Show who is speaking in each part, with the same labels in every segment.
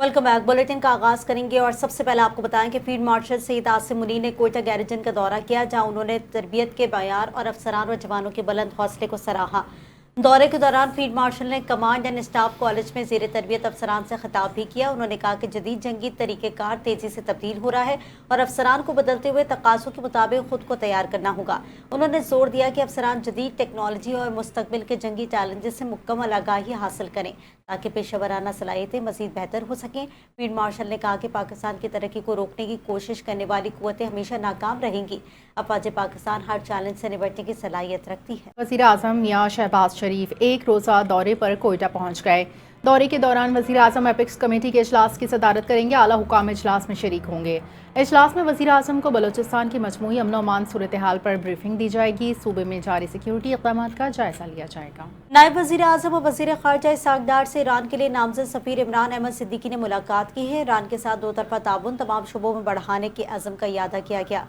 Speaker 1: Welcome back. Bulletin का आगाज करेंगे और सबसे पहले आपको बताएं कि फील्ड मार्शल सईद आसिम मुनीर ने कोयटा गैरिजन का दौरा किया, जहां उन्होंने तरबियत के मयार और अफसरान और जवानों के बुलंद हौसले को सराहा। दौरे के दौरान फील्ड मार्शल ने कमांड एंड स्टाफ कॉलेज में ज़ेर तरबियत अफसरान से खिताब भी किया। उन्होंने कहा कि जदीद जंगी तरीक़ेकार तेज़ी से तब्दील हो रहा है और अफसरान को बदलते हुए तकाज़ों के मुताबिक खुद को तैयार करना होगा। उन्होंने जोर दिया कि अफसरान जदीद टेक्नोलॉजी और मुस्तकबिल के जंगी चैलेंजेस से मुकम्मल आगाही हासिल करें ताकि पेशेवराना सलाहियतें मज़ीद बेहतर हो सकें। फील्ड मार्शल ने कहा कि पाकिस्तान की तरक्की को रोकने की कोशिश करने वाली कुव्वतें हमेशा नाकाम रहेंगी। अफवाज पाकिस्तान हर चैलेंज से निपटने की सलाहियत रखती है।
Speaker 2: वज़ीर आज़म मियां शहबाज शरीफ एक रोज़ा दौरे पर कोयटा पहुँच गए। दौरे के दौरान वज़ीर आज़म एपिक्स कमेटी के इजलास की सदारत करेंगे। आला हुकाम इजलास में शरीक होंगे। इजलास में वज़ीर आज़म को बलोचिस्तान की मजमूई अमन अमान सूरत हाल पर ब्रीफिंग दी जाएगी। सूबे में जारी सिक्योरिटी इक़दाम का जायजा लिया जाएगा।
Speaker 1: नायब वज़ीर आज़म और वज़ीर ख़ारजा इसहाक़ डार से ईरान के लिए नामज़द सफ़ीर इमरान अहमद सिद्दीकी ने मुलाकात की है। ईरान के साथ दो तरफ़ा ताउन तमाम शोबों में बढ़ाने के अज़्म का इयादा किया गया।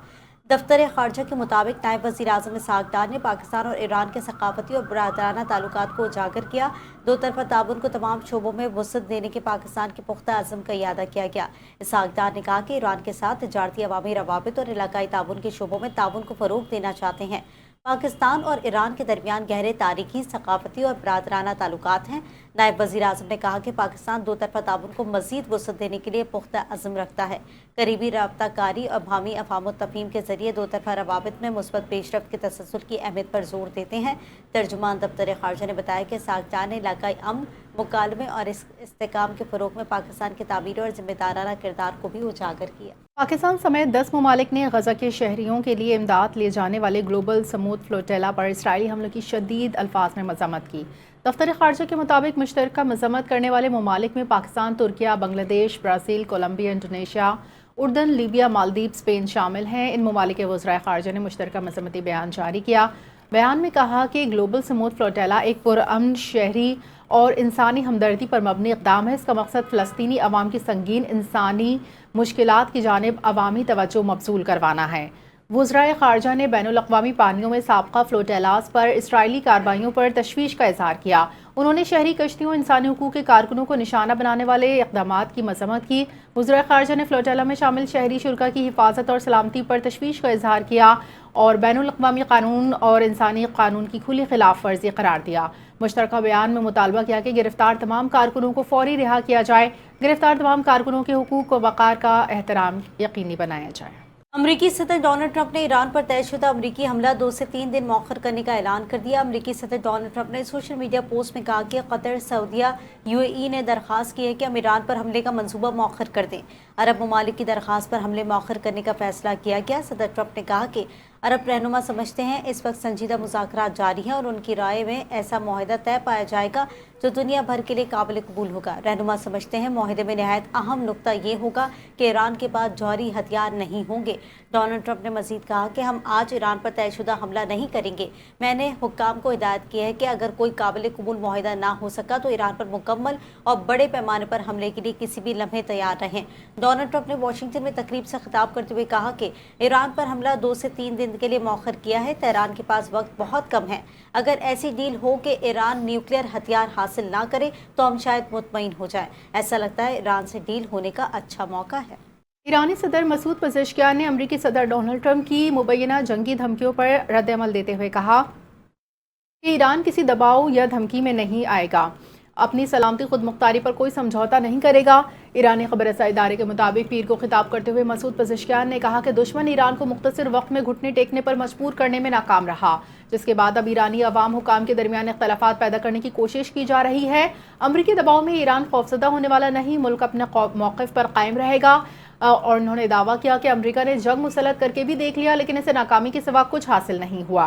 Speaker 1: दफ्तर ख़ारजा के मुताबिक नायब वज़ीर आज़म इसहाक़ डार ने पाकिस्तान और ईरान के सकाफ़ती और बरादराना ताल्लुकात को उजागर किया। दो तरफ़ा ताउन को तमाम शोबों में वुसअत देने के पाकिस्तान के पुख्ता अज़्म का इयादा किया गया। इसहाक़ डार ने कहा कि ईरान के साथ तिजारती अवामी रवाबित और इलाकाई ताउन के शोबों में ताउन को फ़रोग़ देना चाहते हैं। पाकिस्तान और ईरान के दरमियान गहरे तारीखी, सकाफती और बरादराना ताल्लुकात हैं। नायब वज़ीर आज़म ने कहा कि पाकिस्तान दो तरफ़ा ताउन को मज़ीद वुसअत देने के लिए पुख्ता अज़्म रखता है। करीबी रब्ता कारी और बाहमी अफ़ाम तफ़हीम के ज़रिए दो तरफ़ा रवाबित में मुस्बत पेशरफ्त के तसलसल की अहमियत पर जोर देते हैं। तर्जुमान दफ्तर ख़ारजा ने बताया कि इसहाक़ डार ने इलाकाई अमन, मुकालमे और इस्तेहकाम के फ़रोग़ में पाकिस्तान के तामीर और ज़िम्मेदाराना किरदार को भी उजागर किया।
Speaker 2: पाकिस्तान समेत 10 ममालिक ने गज़ा के शहरियों के लिए इमदाद ले जाने वाले ग्लोबल समूद फ्लोटेला पर इसराइली हमले की शदीद अल्फाज में मज़म्मत की। दफ्तर ख़ारजा के मुताबिक मुश्तरका मज़म्मत करने वाले ममालिक में पाकिस्तान, तुर्किया, बांग्लादेश, ब्राज़ील, कोलंबिया, इंडोनेशिया, उर्दन, लीबिया, मालदीव, स्पेन शामिल हैं। इन ममालिक के वज़राए ख़ारजा ने मुश्तरका मज़म्मती बयान जारी किया। बयान में कहा कि ग्लोबल समूद फ्लोटेला एक पुरअमन, शहरी और इंसानी हमदर्दी पर मबनी इक़दाम है। इसका मकसद फ़लस्तीनी अवाम की संगीन इंसानी मुश्किलात की जानिब अवामी तवज्जो मबसूल करवाना है। वज़राए ख़ारजा ने बैनुल अक़वामी पानियों में साबका फ्लोटेलास पर इसराइली कार्रवाइयों पर तशवीश का इज़हार किया। उन्होंने शहरी कश्तियों, इंसानी हुकूक़ के कारकुनों को निशाना बनाने वाले इक़दामात की मज़म्मत की। वज़राए ख़ारजा ने फ्लोटेला में शामिल शहरी शुरका की हिफाजत और सलामती पर तशवीश का इज़हार किया और बैनुल अक़वामी क़ानून और इंसानी क़ानून की खुली खिलाफ वर्जी करार दिया। मुश्तरका बयान में मुतालबा किया कि गिरफ्तार तमाम कारकुनों को फ़ौरी रिहा किया जाए। गिरफ्तार तमाम कारकुनों के हुकूक़ व वक़ार का एहतराम यकीनी बनाया जाए।
Speaker 1: अमरीकी सदर डोनाल्ड ट्रंप ने ईरान पर तयशुदा अमरीकी हमला 2 से 3 दिन मौखर करने का ऐलान कर दिया। अमरीकी सदर डोनाल्ड ट्रंप ने सोशल मीडिया पोस्ट में कहा कि कतर, सऊदीया, यूएई ने दरख्वास्त की है कि हम ईरान पर हमले का मंसूबा मौखर कर दें। अरब ममालिक की दरख्वास्त पर हमले मौखर करने का फैसला किया गया। सदर ट्रंप ने कहा कि अरब रहनुमा समझते हैं इस वक्त संजीदा मुज़ाकरात जारी हैं और उनकी राय में ऐसा मुआहदा तय पाया जाएगा जो दुनिया भर के लिए काबिल कबूल होगा। रहनुमा समझते हैं मुआहदे में नहायत अहम नुक्ता ये होगा कि ईरान के पास जौहरी हथियार नहीं होंगे। डोनाल्ड ट्रंप ने मजीद कहा कि हम आज ईरान पर तयशुदा हमला नहीं करेंगे। मैंने हुक्काम को हिदायत की है कि अगर कोई काबिल कबूल मुआहदा ना हो सका तो ईरान पर मुकम्मल और बड़े पैमाने पर हमले के लिए किसी भी लम्हे तैयार रहें। डोनाल्ड ट्रंप ने वाशिंगटन में तकरीब से खिताब करते हुए कहा कि ईरान पर हमला 2 से 3 दिन के लिए मौखर किया है। तेहरान के पास वक्त बहुत कम है। अगर ऐसी डील हो कि ईरान न्यूक्लियर हथियार हासिल ना करे तो हम शायद मुतमईन हो जाए। ऐसा लगता है ईरान से डील होने का अच्छा मौका है।
Speaker 2: ईरानी सदर मसूद पज़ेश्कियान ने अमरीकी सदर डोनाल्ड ट्रंप की मुबैना जंगी धमकियों पर रद्द-ए-अमल देते हुए कहा कि ईरान किसी दबाव या धमकी में नहीं आएगा, अपनी सलामती खुद मुख्तारी पर कोई समझौता नहीं करेगा। ईरानी खबर रसाई इदारे के मुताबिक पीर को खिताब करते हुए मसूद पज़ेश्कियान ने कहा कि दुश्मन ईरान को मुख्तसर वक्त में घुटने टेकने पर मजबूर करने में नाकाम रहा, जिसके बाद अब ईरानी अवाम हुकाम के दरमियान इख्तलाफात पैदा करने की कोशिश की जा रही है। अमरीकी दबाव में ईरान खौफजदा होने वाला नहीं, मुल्क अपने मौक़िफ़ पर कायम रहेगा। और उन्होंने दावा किया कि अमेरिका ने जंग मुसल्लत करके भी देख लिया लेकिन इसे नाकामी के सिवा कुछ हासिल नहीं हुआ।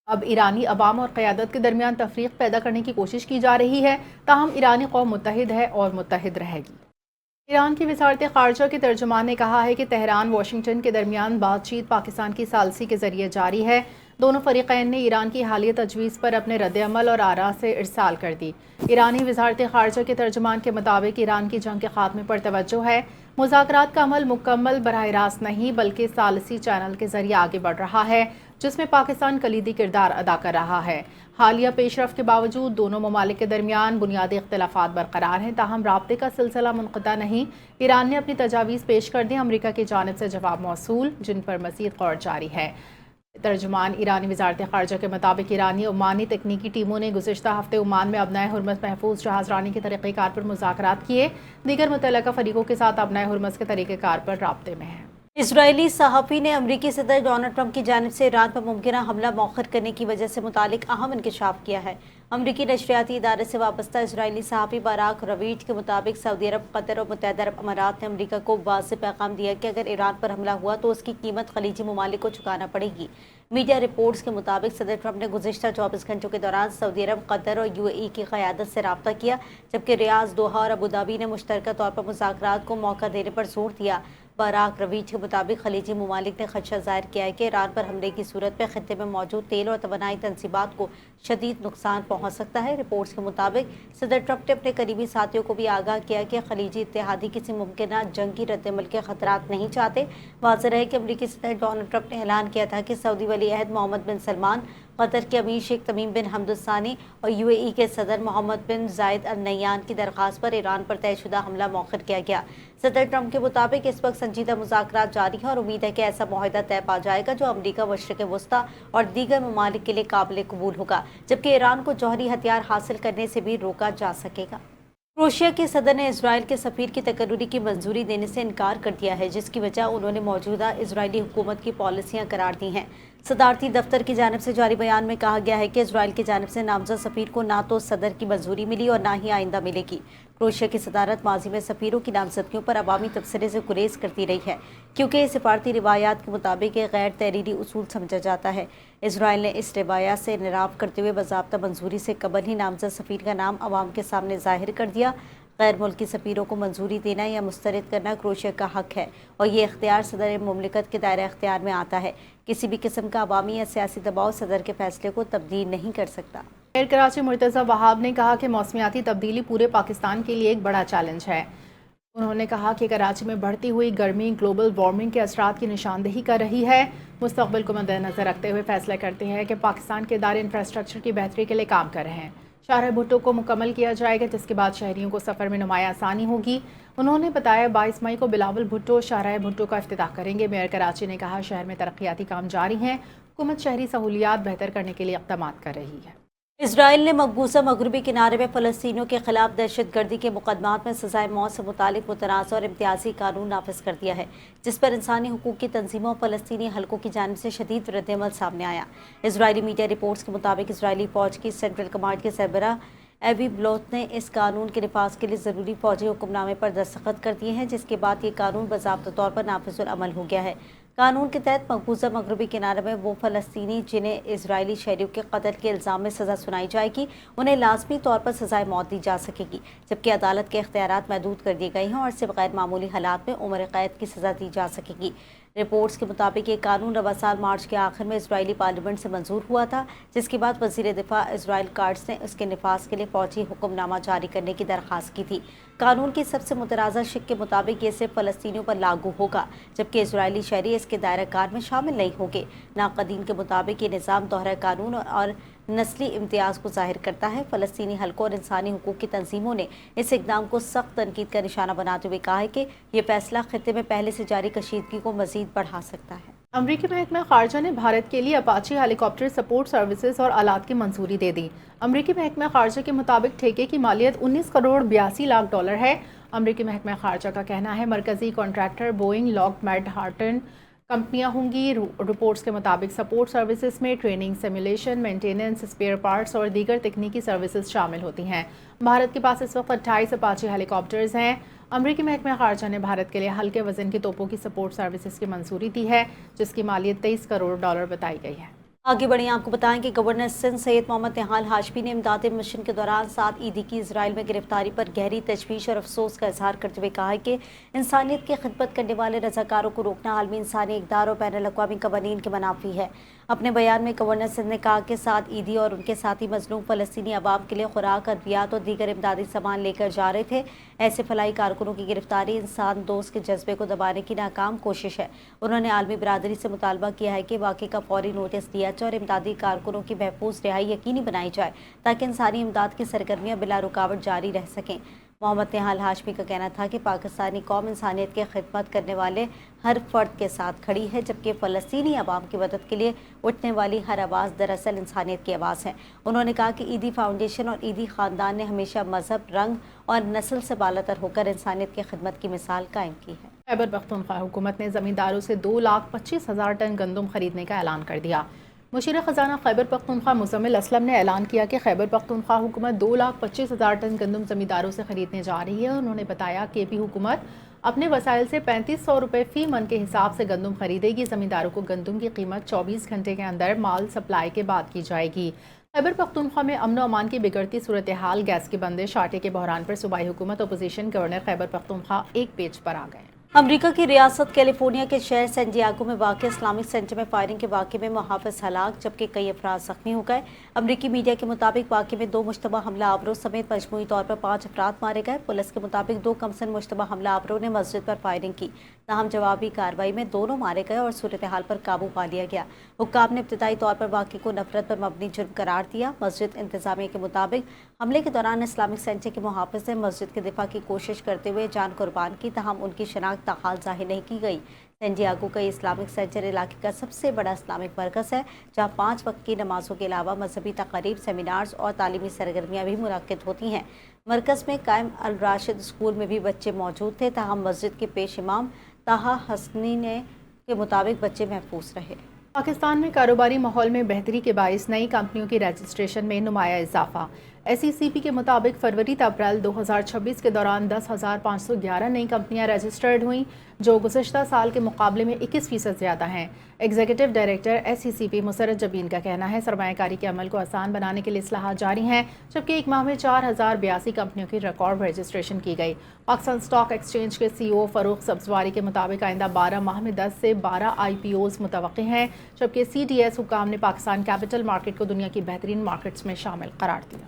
Speaker 2: अब ईरानी अवाम और क़यादत के दरमियान तफरीक पैदा करने की कोशिश की जा रही है, ताहम ईरानी कौम मुत्तहिद है और मुत्तहिद रहेगी। ईरान की वज़ारत ख़ारजा के तर्जुमान ने कहा है कि तेहरान वाशिंगटन के दरमियान बातचीत पाकिस्तान की सालसी के ज़रिए जारी है। दोनों फ़रीक़ैन ने ईरान की हालिया तजवीज़ पर अपने रद्द-ए-अमल और आरा से इरसाल कर दी। ईरानी वज़ारत ख़ारजा के तर्जुमान के मुताबिक ईरान की जंग के खात्मे पर तवज्जो है। मुज़ाकरात का अमल मुकम्मल बराह रास्त नहीं बल्कि सालसी चैनल के ज़रिए आगे बढ़ रहा है। جس میں پاکستان کلیدی کردار ادا کر رہا ہے۔ حالیہ پیش رفت کے باوجود دونوں ممالک کے درمیان بنیادی اختلافات برقرار ہیں، تاہم رابطے کا سلسلہ منقطع نہیں۔ ایران نے اپنی تجاویز پیش کر دی، امریکہ کی جانب سے جواب موصول، جن پر مزید غور جاری ہے۔ ترجمان ایرانی وزارت خارجہ کے مطابق ایرانی عمانی تکنیکی ٹیموں نے گزشتہ ہفتے عمان میں ابنائے حرمت محفوظ جہاز رانی کے طریقہ کار پر مذاکرات کیے، دیگر متعلقہ فریقوں کے ساتھ ابنائے حرمت کے طریقہ کار پر رابطے میں ہیں۔
Speaker 1: اسرائیلی صحافی نے امریکی صدر ڈونلڈ ٹرمپ کی جانب سے ایران پر ممکنہ حملہ مؤخر کرنے کی وجہ سے متعلق اہم انکشاف کیا ہے۔ امریکی نشریاتی ادارے سے وابستہ اسرائیلی صحافی باراک رویٹ کے مطابق سعودی عرب، قطر اور متحدہ عرب امارات نے امریکہ کو واضح پیغام دیا کہ اگر ایران پر حملہ ہوا تو اس کی قیمت خلیجی ممالک کو چکانا پڑے گی۔ میڈیا رپورٹس کے مطابق صدر ٹرمپ نے گزشتہ 24 گھنٹوں کے دوران سعودی عرب، قطر اور UAE کی قیادت سے رابطہ کیا، جبکہ ریاض، دوحہ اور ابوظہبی نے مشترکہ طور پر مذاکرات کو موقع دینے پر زور دیا۔ باراک رویٹ کے مطابق خلیجی ممالک نے خدشہ ظاہر کیا ہے کہ ایران پر حملے کی صورت میں خطے میں موجود تیل اور توانائی تنصیبات کو شدید نقصان پہنچ سکتا ہے۔ رپورٹس کے مطابق صدر ٹرمپ نے اپنے قریبی ساتھیوں کو بھی آگاہ کیا کہ خلیجی اتحادی کسی ممکنہ جنگی رد عمل کے خطرات نہیں چاہتے۔ واضح ہے کہ امریکی صدر ڈونلڈ ٹرمپ نے اعلان کیا تھا کہ سعودی ولی عہد محمد بن سلمان، قطر کے امیر شیخ تمیم بن حمد الثانی اور UAE کے صدر محمد بن زائد ال نہیان کی درخواست پر ایران پر طے شدہ حملہ مؤخر کیا گیا۔ صدر ٹرمپ کے مطابق اس وقت سنجیدہ مذاکرات جاری ہیں اور امید ہے کہ ایسا معاہدہ طے پا جائے گا جو امریکہ، مشرق وسطیٰ اور دیگر ممالک کے لیے قابل قبول ہوگا، جبکہ ایران کو جوہری ہتھیار حاصل کرنے سے بھی روکا جا سکے گا۔ کروشیا کے صدر نے اسرائیل کے سفیر کی تقرری کی منظوری دینے سے انکار کر دیا ہے، جس کی وجہ انہوں نے موجودہ اسرائیلی حکومت کی پالیسیاں قرار دی ہیں۔ صدارتی دفتر کی جانب سے جاری بیان میں کہا گیا ہے کہ اسرائیل کی جانب سے نامزد سفیر کو نہ تو صدر کی منظوری ملی اور نہ ہی آئندہ ملے گی۔ کروشیا کی صدارت ماضی میں سفیروں کی نامزدگیوں پر عوامی تبصرے سے گریز کرتی رہی ہے، کیونکہ یہ سفارتی روایات کے مطابق ایک غیر تحریری اصول سمجھا جاتا ہے۔ اسرائیل نے اس روایات سے انحراف کرتے ہوئے باضابطہ منظوری سے قبل ہی نامزد سفیر کا نام عوام کے سامنے ظاہر کر دیا۔ غیر ملکی سفیروں کو منظوری دینا یا مسترد کرنا کروشیا کا حق ہے اور یہ اختیار صدر مملکت کے دائرہ اختیار میں آتا ہے۔ کسی بھی قسم کا عوامی یا سیاسی دباؤ صدر کے فیصلے کو تبدیل نہیں کر سکتا۔
Speaker 2: میئر کراچی مرتضی وہاب نے کہا کہ موسمیاتی تبدیلی پورے پاکستان کے لیے ایک بڑا چیلنج ہے۔ انہوں نے کہا کہ کراچی میں بڑھتی ہوئی گرمی گلوبل وارمنگ کے اثرات کی نشاندہی کر رہی ہے۔ مستقبل کو مد نظر رکھتے ہوئے فیصلہ کرتے ہیں کہ پاکستان کے ادارے انفراسٹرکچر کی بہتری کے لیے کام کر رہے ہیں۔ شاہراہ بھٹو کو مکمل کیا جائے گا، جس کے بعد شہریوں کو سفر میں نمایاں آسانی ہوگی۔ انہوں نے بتایا 22 مئی کو بلاول بھٹو شاہراہ بھٹو کا افتتاح کریں گے۔ میئر کراچی نے کہا شہر میں ترقیاتی کام جاری ہیں، حکومت شہری سہولیات بہتر کرنے کے لیے اقدامات کر رہی ہے۔
Speaker 1: اسرائیل نے مقبوضہ مغربی کنارے میں فلسطینیوں کے خلاف دہشت گردی کے مقدمات میں سزائے موت سے متعلق متنازع اور امتیازی قانون نافذ کر دیا ہے، جس پر انسانی حقوق کی تنظیموں اور فلسطینی حلقوں کی جانب سے شدید رد عمل سامنے آیا۔ اسرائیلی میڈیا رپورٹس کے مطابق اسرائیلی فوج کی سینٹرل کمانڈ کے سربراہ ایوی بلوت نے اس قانون کے نفاذ کے لیے ضروری فوجی حکم نامے پر دستخط کر دیے ہیں، جس کے بعد یہ قانون باضابطہ طور پر نافذ العمل ہو گیا ہے۔ قانون کے تحت مقبوضہ مغربی کنارے میں وہ فلسطینی جنہیں اسرائیلی شہریوں کے قتل کے الزام میں سزا سنائی جائے گی، انہیں لازمی طور پر سزائے موت دی جا سکے گی، جبکہ عدالت کے اختیارات محدود کر دیے گئے ہیں اور صرف غیر معمولی حالات میں عمر قید کی سزا دی جا سکے گی۔ رپورٹس کے مطابق یہ قانون رواں سال مارچ کے آخر میں اسرائیلی پارلیمنٹ سے منظور ہوا تھا، جس کے بعد وزیر دفاع اسرائیل کاٹز نے اس کے نفاذ کے لیے فوجی حکم نامہ جاری کرنے کی درخواست کی تھی۔ قانون کی سب سے متنازع شق کے مطابق یہ صرف فلسطینیوں پر لاگو ہوگا، جبکہ اسرائیلی شہری اس کے دائرہ کار میں شامل نہیں ہوں گے۔ ناقدین کے مطابق یہ نظام دوہرا قانون اور نسلی امتیاز کو ظاہر کرتا ہے۔ فلسطینی حلقوں اور انسانی حقوق کی تنظیموں نے اس اقدام کو سخت تنقید کا نشانہ بناتے ہوئے کہا ہے کہ یہ فیصلہ خطے میں پہلے سے جاری کشیدگی کو مزید بڑھا سکتا ہے۔
Speaker 2: امریکی محکمہ خارجہ نے بھارت کے لیے اپاچی ہیلی کاپٹر سپورٹ سروسز اور آلات کی منظوری دے دی۔ امریکی محکمہ خارجہ کے مطابق ٹھیکے کی مالیت 19 کروڑ 82 لاکھ ڈالر ہے۔ امریکی محکمہ خارجہ کا کہنا ہے مرکزی contractor Boeing, Lockheed Martin کمپنیاں ہوں گی۔ رپورٹس کے مطابق سپورٹ سروسز میں training, simulation, maintenance, spare parts اور دیگر تکنیکی سروسز شامل ہوتی ہیں۔ بھارت کے پاس اس وقت 28 اپاچی ہیلی کاپٹرز ہیں۔ امریکی محکمہ خارجہ نے بھارت کے لیے ہلکے وزن کی توپوں کی سپورٹ سروسز کی منظوری دی ہے، جس کی مالیت 23 کروڑ ڈالر بتائی گئی ہے۔
Speaker 1: آگے بڑھیں، آپ کو بتائیں کہ گورنر سندھ سید محمد نہال ہاشمی نے امدادی مشن کے دوران 7 عیدی کی اسرائیل میں گرفتاری پر گہری تشویش اور افسوس کا اظہار کرتے ہوئے کہا ہے کہ انسانیت کی خدمت کرنے والے رضاکاروں کو روکنا عالمی انسانی اقدار اور بین الاقوامی قوانین کے منافی ہے۔ اپنے بیان میں گورنر سندھ نے کہا کہ 7 عیدی اور ان کے ساتھی مظلوم فلسطینی عوام کے لیے خوراک، ادویات اور دیگر امدادی سامان لے کر جا رہے تھے۔ ایسے فلاحی کارکنوں کی گرفتاری انسان دوست کے جذبے کو دبانے کی ناکام کوشش ہے۔ انہوں نے عالمی برادری سے مطالبہ کیا ہے کہ واقعے کا فوری نوٹس دیا جائے اور امدادی کارکنوں کی محفوظ رہائی یقینی بنائی جائے تاکہ انسانی امداد کی سرگرمیاں بلا رکاوٹ جاری رہ سکیں۔ محمد نہال ہاشمی کا کہنا تھا کہ پاکستانی قوم انسانیت کی خدمت کرنے والے ہر فرد کے ساتھ کھڑی ہے، جبکہ فلسطینی عوام کی مدد کے لیے اٹھنے والی ہر آواز دراصل انسانیت کی آواز ہے۔ انہوں نے کہا کہ ایدی فاؤنڈیشن اور ایدی خاندان نے ہمیشہ مذہب، رنگ اور نسل سے بالاتر ہو کر انسانیت کی خدمت کی مثال قائم کی ہے۔
Speaker 2: خیبر پختونخوا حکومت نے زمینداروں سے 2,25,000 ٹن گندم خریدنے کا اعلان کر دیا۔ مشیر خزانہ خیبر پختونخوا مزمل اسلم نے اعلان کیا کہ خیبر پختونخوا حکومت 2,25,000 ٹن گندم زمینداروں سے خریدنے جا رہی ہے۔ انہوں نے بتایا کہ پی حکومت اپنے وسائل سے 3500 روپے فی من کے حساب سے گندم خریدے گی۔ زمینداروں کو گندم کی قیمت 24 گھنٹے کے اندر مال سپلائی کے بعد کی جائے گی۔ خیبر پختونخوا میں امن و امان کی بگڑتی صورتحال، گیس کی بندش، آٹے کے بحران پر صوبائی حکومت اپوزیشن گورنر خیبر پختونخوا ایک پیج پر آ گئے۔
Speaker 1: امریکہ کی ریاست کیلیفورنیا کے شہر سین ڈیاگو میں واقع اسلامک سینٹر میں فائرنگ کے واقعے میں محافظ ہلاک جبکہ کئی افراد زخمی ہو گئے۔ امریکی میڈیا کے مطابق واقعے میں 2 مشتبہ حملہ آوروں سمیت مجموعی طور پر 5 افراد مارے گئے۔ پولیس کے مطابق 2 کمسن مشتبہ حملہ آوروں نے مسجد پر فائرنگ کی، تاہم جوابی کارروائی میں دونوں مارے گئے اور صورتحال پر قابو پا لیا گیا۔ حکام نے ابتدائی طور پر واقعے کو نفرت پر مبنی جرم قرار دیا۔ مسجد انتظامیہ کے مطابق حملے کے دوران اسلامک سینٹر کے محافظ نے مسجد کے دفاع کی کوشش کرتے ہوئے جان قربان کی، تاہم ان کی شناخت تاحال ظاہر نہیں کی گئی۔ سین ڈیاگو کا یہ اسلامک سینٹر علاقے کا سب سے بڑا اسلامک مرکز ہے، جہاں 5 وقت کی نمازوں کے علاوہ مذہبی تقاریب، سیمینارز اور تعلیمی سرگرمیاں بھی منعقد ہوتی ہیں۔ مرکز میں قائم الراشد اسکول میں بھی بچے موجود تھے، تاہم مسجد کے پیش امام طاہا حسنی کے مطابق بچے محفوظ رہے۔
Speaker 2: پاکستان میں کاروباری ماحول میں بہتری کے باعث نئی کمپنیوں کی رجسٹریشن میں نمایاں اضافہ۔ ایس ای سی پی کے مطابق فروری تا اپریل 2026 کے دوران 10,511 نئی کمپنیاں رجسٹرڈ ہوئیں، جو گزشتہ سال کے مقابلے میں 21% زیادہ ہیں۔ ایگزیکٹو ڈائریکٹر ایس ای سی پی مسرت جبین کا کہنا ہے سرمایہ کاری کے عمل کو آسان بنانے کے لیے اصلاحات جاری ہیں، جبکہ ایک ماہ میں 4,082 کمپنیوں کی ریکارڈ رجسٹریشن کی گئی۔ پاکستان اسٹاک ایکسچینج کے سی او فروخ سبزواری کے مطابق آئندہ 12 ماہ میں 10 سے 12 آئی پی اوز متوقع ہیں، جبکہ سی ڈی ایس حکام نے پاکستان کیپٹل مارکیٹ کو دنیا کی بہترین مارکیٹس میں شامل قرار دیا۔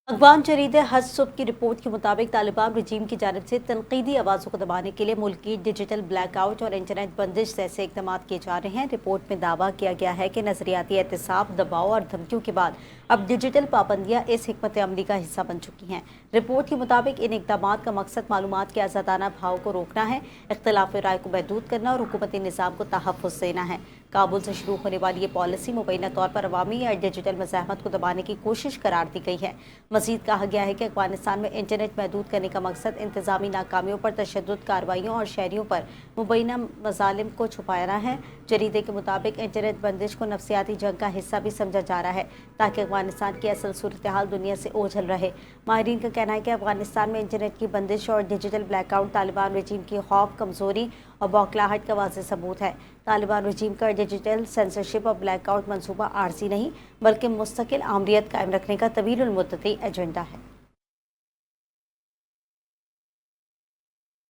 Speaker 1: اخبار جریدے حج صبح کی رپورٹ کے مطابق طالبان رجیم کی جانب سے تنقیدی آوازوں کو دبانے کے لیے ملکی ڈیجیٹل بلیک آؤٹ اور انٹرنیٹ بندش جیسے اقدامات کیے جا رہے ہیں۔ رپورٹ میں دعویٰ کیا گیا ہے کہ نظریاتی احتساب، دباؤ اور دھمکیوں کے بعد اب ڈیجیٹل پابندیاں اس حکمت عملی کا حصہ بن چکی ہیں۔ رپورٹ کے مطابق ان اقدامات کا مقصد معلومات کے آزادانہ بہاؤ کو روکنا ہے، اختلاف رائے کو محدود کرنا اور حکومتی نظام کو تحفظ دینا ہے۔ کابل سے شروع ہونے والی یہ پالیسی مبینہ طور پر عوامی یا ڈیجیٹل مزاحمت کو دبانے کی کوشش قرار دی گئی ہے۔ مزید کہا گیا ہے کہ افغانستان میں انٹرنیٹ محدود کرنے کا مقصد انتظامی ناکامیوں پر تشدد کارروائیوں اور شہریوں پر مبینہ مظالم کو چھپانا ہے۔ جریدے کے مطابق انٹرنیٹ بندش کو نفسیاتی جنگ کا حصہ بھی سمجھا جا رہا ہے تاکہ افغانستان کی اصل صورتحال دنیا سے اوجھل رہے۔ ماہرین کا کہنا ہے کہ افغانستان میں انٹرنیٹ کی بندش اور ڈیجیٹل بلیک آؤٹ طالبان رجیم کی خوف، کمزوری اور بوکھلاہٹ کا واضح ثبوت ہے۔ طالبان رجیم کا ڈیجیٹل سینسرشپ اور بلیک آؤٹ منصوبہ عارضی نہیں بلکہ مستقل آمریت قائم رکھنے کا طویل المدتی ایجنڈا ہے۔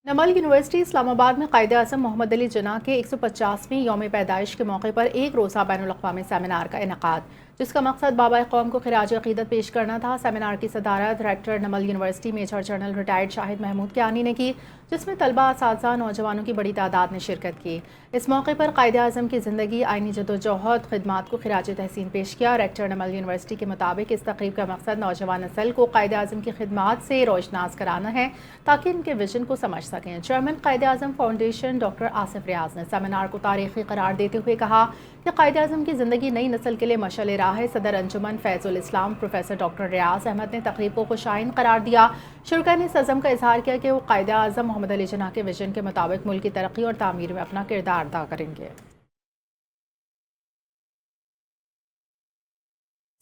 Speaker 2: نمل یونیورسٹی اسلام آباد میں قائد اعظم محمد علی جناح کے 150ویں یوم پیدائش کے موقع پر ایک روزہ بین الاقوامی سیمینار کا انعقاد، جس کا مقصد بابا قوم کو خراج عقیدت پیش کرنا تھا۔ سیمینار کی صدارت rector NUML university major general retired Shahid Mahmood Kiani نے کی، جس میں طلبہ، اساتذہ، نوجوانوں کی بڑی تعداد نے شرکت کی۔ اس موقع پر قائد اعظم کی زندگی، آئینی جدوجہد، خدمات کو خراج تحسین پیش کیا۔ ریکٹر نمل یونیورسٹی کے مطابق اس تقریب کا مقصد نوجوان نسل کو قائد اعظم کی خدمات سے روشناس کرانا ہے تاکہ ان کے ویژن کو سمجھ سکیں۔ Chairman Quaid Azam foundation doctor Asif ریاض نے سیمینار کو تاریخی قرار دیتے ہوئے کہا کہ قائد اعظم کی زندگی نئی نسل کے لیے مشعل راہ ہے۔ صدر انجمن فیض الاسلام پروفیسر ڈاکٹر ریاض احمد نے تقریب کو خوشائن قرار دیا۔ شرکاء نے اس عزم کا اظہار کیا کہ وہ قائد اعظم محمد علی جناح کے ویژن کے مطابق ملک کی ترقی اور تعمیر میں اپنا کردار ادا کریں گے۔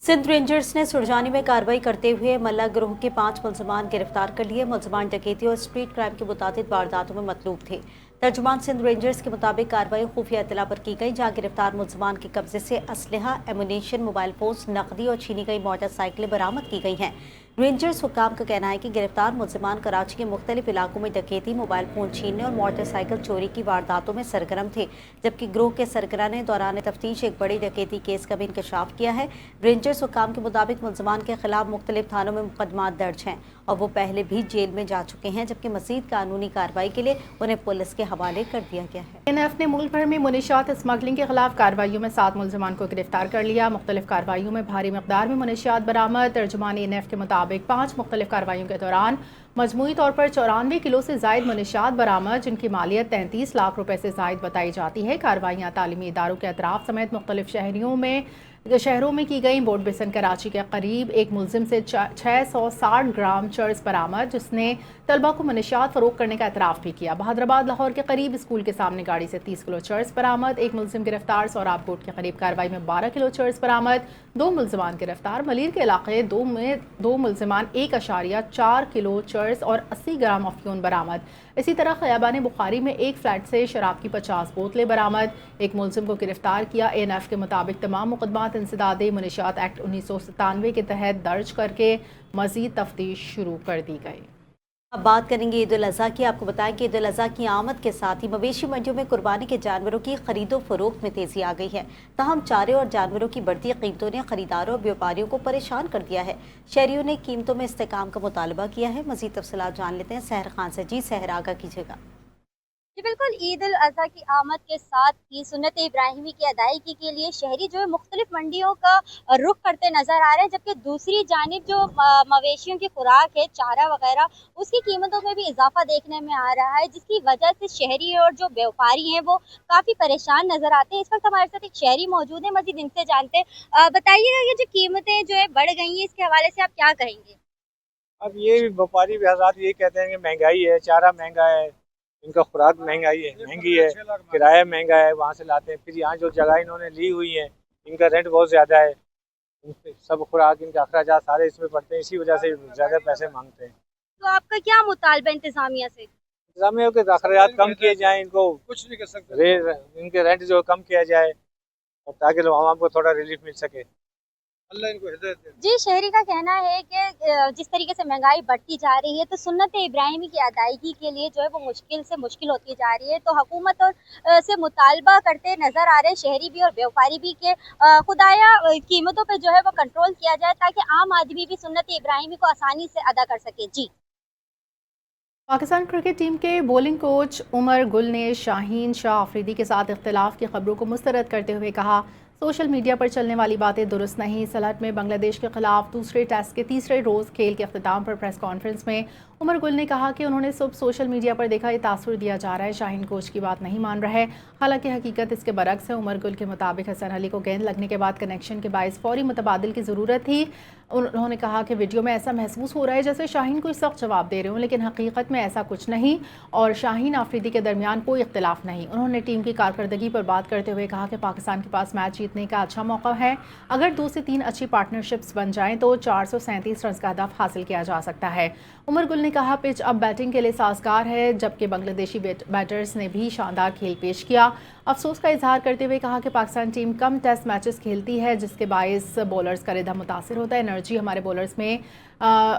Speaker 1: سندھ رینجرز نے سرجانی میں کارروائی کرتے ہوئے ملا گروہ کے 5 ملزمان گرفتار کر لیے۔ ملزمان ڈکیتی اور اسٹریٹ کرائم کے متعدد وارداتوں میں مطلوب تھے۔ ترجمان سندھ رینجرز کے مطابق کارروائی خفیہ اطلاع پر کی گئی، جہاں گرفتار ملزمان کے قبضے سے اسلحہ، ایمونیشن، موبائل فونز، نقدی اور چھینی گئی موٹر سائیکلیں برآمد کی گئی ہیں۔ रेंजर्स हुक्काम का कहना है कि गिरफ्तार मुलजिमान कराची के मुख्तलिफ इलाकों में डकैती, मोबाइल फोन छीनने और मोटरसाइकिल चोरी की वारदातों में सरगर्म थे, जबकि ग्रोह के सरगना ने दौरान तफ्तीश एक बड़ी डकैती केस का भी इंकशाफ किया है। रेंजर्स हुक्काम के मुताबिक मुलजिमान के खिलाफ मुख्तलिफ थानों में मुकदमा दर्ज हैं और वो पहले भी जेल में जा चुके हैं, जबकि मजीद कानूनी कार्रवाई के लिए उन्हें पुलिस के हवाले कर दिया गया है।
Speaker 2: एनएफ ने मुल्क भर में मुनशियात स्मगलिंग के खिलाफ कार्रवाइयों में 7 मुलजमान को गिरफ्तार कर लिया। मुख्तलिफ कार्रवाइयों में भारी मकदार में मुनशियात बरामद। तर्जुमान एनएफ के मुताबिक 5 मुख्तलिफ कार्रवाइयों के दौरान मजमूई तौर पर 94 किलो से जायद मुनशियात बरामद, जिनकी मालियत 33 लाख रुपए से जायद बताई जाती है। कार्रवाइयाँ तालीमी इदारों के अतराफ समेत मुख्तलिफ शहरों में की गई। बोर्ड बिसन कराची के करीब एक मुलजिम से 660 ग्राम चर्स बरामद, जिसने तलबा को मुनशियात फरोख्त करने का एतराफ़ भी किया। बहादुराबाद लाहौर के करीब स्कूल के सामने गाड़ी से 30 किलो चर्स बरामद। एक मुलजिम गिरफ्तार। सोराब कोट के करीब कार्रवाई में 12 किलो चर्स बरामद। 2 मुलजिमान गिरफ्तार। मलीर के इलाके दो मुलजिमान 1.4 किलो चर्स और 80 ग्राम अफ्यून बरामद। इसी तरह खयाबान बुखारी में एक फ्लैट से शराब की 50 बोतलें बरामद। एक मुलजिम को गिरफ्तार किया। एनएफ के मुताबिक तमाम मुकदमात इंसदादे मुनशियात एक्ट 1997 के तहत दर्ज करके मजीद तफ्तीश शुरू कर दी गई।
Speaker 1: अब बात करेंगे ईद उल अज़हा की। आपको बताएं कि ईद उल अज़हा की आमद के साथ ही मवेशी मंडियों में कुर्बानी के जानवरों की खरीदो फरोख्त में तेजी आ गई है। ताहम चारे और जानवरों की बढ़ती कीमतों ने खरीदारों और व्यापारियों को परेशान कर दिया है। शहरियों ने कीमतों में इस्तेकाम का मुतालबा किया है। मज़ीद तफसीलात जान लेते हैं सहर खान से। जी सहर, आगाह कीजिएगा।
Speaker 3: जी बिल्कुल, ईद उल अज़हा की आमद के साथ ही सुन्नत इब्राहिमी की अदायगी के लिए शहरी जो है मुख्तलिफ मंडियों का रुख करते नज़र आ रहे हैं, जबकि दूसरी जानिब जो मवेशियों की खुराक है, चारा वगैरह, उसकी कीमतों में भी इजाफा देखने में आ रहा है, जिसकी वजह से शहरी और जो व्यापारी हैं वो काफ़ी परेशान नज़र आते हैं। इस वक्त हमारे साथ एक शहरी मौजूद है, मज़ीद इनसे जानते हैं। बताइएगा, ये जो कीमतें जो है बढ़ गई हैं, इसके हवाले से आप क्या कहेंगे?
Speaker 4: अब ये व्यापारी भी हजरात ये कहते हैं कि महंगाई है, चारा महंगा है, इनका खुराक महंगी है, किराया महंगा है, वहाँ से लाते हैं। फिर यहाँ जो जगह इन्होंने ली हुई है, इनका रेंट बहुत ज़्यादा है, सब खुराक इनके अखराजात सारे इसमें पड़ते हैं, इसी वजह से ज़्यादा पैसे मांगते हैं।
Speaker 3: तो आपका क्या मुतालबा इंतजामिया से?
Speaker 4: इंतजामिया के अखराजात कम किए जाएँ, इनको कुछ नहीं कर सकते, इनके रेंट जो कम किया जाए, और ताकि आवाम को थोड़ा रिलीफ मिल सके। अल्लाह इनको हिदायत दे।
Speaker 3: जी, शहरी का कहना है कि जिस तरीके से महंगाई बढ़ती जा रही है, तो सुन्नत इब्राहिमी की अदायगी के लिए जो है वो मुश्किल से मुश्किल होती जा रही है। तो हुकूमत और से मुतालबा करते नज़र आ रहे हैं शहरी भी और व्यापारी भी कि खुदाया कीमतों पे जो है वो कंट्रोल किया जाए, ताकि आम आदमी भी सुन्नत इब्राहिमी को आसानी से अदा कर सके। जी।
Speaker 2: पाकिस्तान क्रिकेट टीम के बॉलिंग कोच उमर गुल ने शाहीन शाह अफरीदी के साथ इख्तिलाफ की खबरों को मुस्तरद करते हुए कहा, सोशल मीडिया पर चलने वाली बातें दुरुस्त नहीं। सलहट में बांग्लादेश के खिलाफ दूसरे टेस्ट के तीसरे रोज़ खेल के अख्तिताम पर प्रेस कॉन्फ्रेंस में उमर गुल ने कहा कि उन्होंने सब सोशल मीडिया पर देखा, ये तासुर दिया जा रहा है, शाहीन कोच की बात नहीं मान रहा है। हालांकि हकीकत इसके बरक्स है। उमर गुल के मुताबिक हसन अली को गेंद लगने के बाद कनेक्शन के बायस फौरी मुतबादिल की ज़रूरत थी। उन्होंने कहा कि वीडियो में ऐसा महसूस हो रहा है जैसे शाहीन कोई सख्त जवाब दे रहे हों, लेकिन हकीकत में ऐसा कुछ नहीं और शाहीन आफरीदी के दरमियान कोई इख्तिलाफ नहीं। उन्होंने टीम की कारकर्दगी पर बात करते हुए कहा कि पाकिस्तान के पास मैच जीतने का अच्छा मौका है। अगर 2 से 3 अच्छी पार्टनरशिप्स बन जाएं तो 437 रन का हदफ हासिल किया जा सकता है। उमर गुल ने कहा, पिच अब बैटिंग के लिए साजगार है, जबकि बांग्लादेशी बैटर्स ने भी शानदार खेल पेश किया। अफसोस का इजहार करते हुए कहा कि पाकिस्तान टीम कम टेस्ट मैचेस खेलती है, जिसके बायस बॉलर्स का रिदम मुतासिर होता है। एनर्जी हमारे बॉलर्स में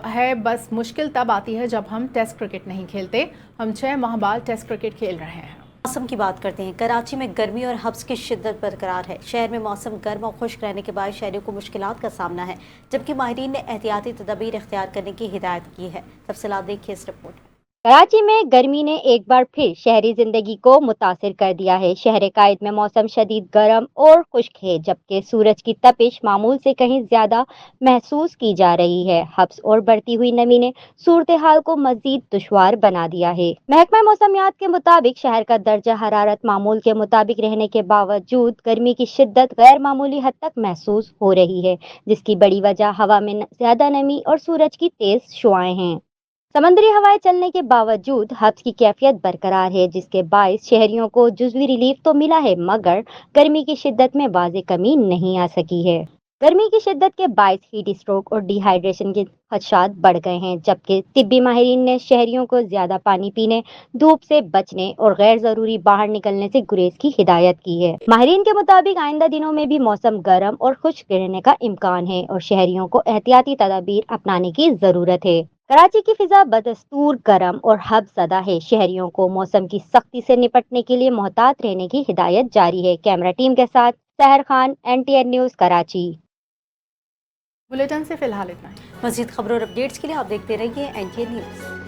Speaker 2: है, बस मुश्किल तब आती है जब हम टेस्ट क्रिकेट नहीं खेलते। हम 6 माह बाद टेस्ट क्रिकेट खेल रहे हैं।
Speaker 1: मौसम की बात करते हैं। कराची में गर्मी और हब्स की शिद्दत बरकरार है। शहर में मौसम गर्म और खुश्क रहने के बाद शहरियों को मुश्किलात का सामना है, जबकि माहिरीन ने एहतियाती तदबीर इख्तियार करने की हिदायत की है। तफसीलात देखिए इस रिपोर्ट में।
Speaker 3: कराची में गर्मी ने एक बार फिर शहरी जिंदगी को मुतासिर कर दिया है। शहर कायद में मौसम शदीद गर्म और खुश्क है, जबकि सूरज की तपिश मामूल से कहीं ज्यादा महसूस की जा रही है। हब्स और बढ़ती हुई नमी ने सूरत हाल को मजीद दुश्वार बना दिया है। महकमा मौसमियात के मुताबिक शहर का दर्जा हरारत मामूल के मुताबिक रहने के बावजूद गर्मी की शिद्दत गैर मामूली हद तक महसूस हो रही है, जिसकी बड़ी वजह हवा में ज्यादा नमी और सूरज की तेज शुआएं हैं। समंदरी हवाएं चलने के बावजूद हब्स की कैफियत बरकरार है, जिसके बायस शहरियों को जुज़वी रिलीफ तो मिला है, मगर गर्मी की शिद्दत में वाज़ेह कमी नहीं आ सकी है। गर्मी की शिद्दत के बायस हीट स्ट्रोक और डिहाइड्रेशन के खदशात बढ़ गए हैं, जबकि तिब्बी माहिरीन ने शहरियों को ज्यादा पानी पीने, धूप से बचने और गैर जरूरी बाहर निकलने से गुरेज की हिदायत की है। माहिरीन के मुताबिक आइंदा दिनों में भी मौसम गर्म और खुश्क रहने का इम्कान है और शहरियों को एहतियाती तदाबीर अपनाने की जरूरत है। कराची की फिजा बदस्तूर गर्म और हबसदा है। शहरियों को मौसम की सख्ती से निपटने के लिए मोहतात रहने की हिदायत जारी है। कैमरा टीम के साथ सहर Khan, NTN news, Karachi.
Speaker 2: Bulletin से फिलहाल इतना ही।
Speaker 1: मज़ीद खबरों और अपडेट्स के लिए आप देखते रहिए NTN न्यूज़।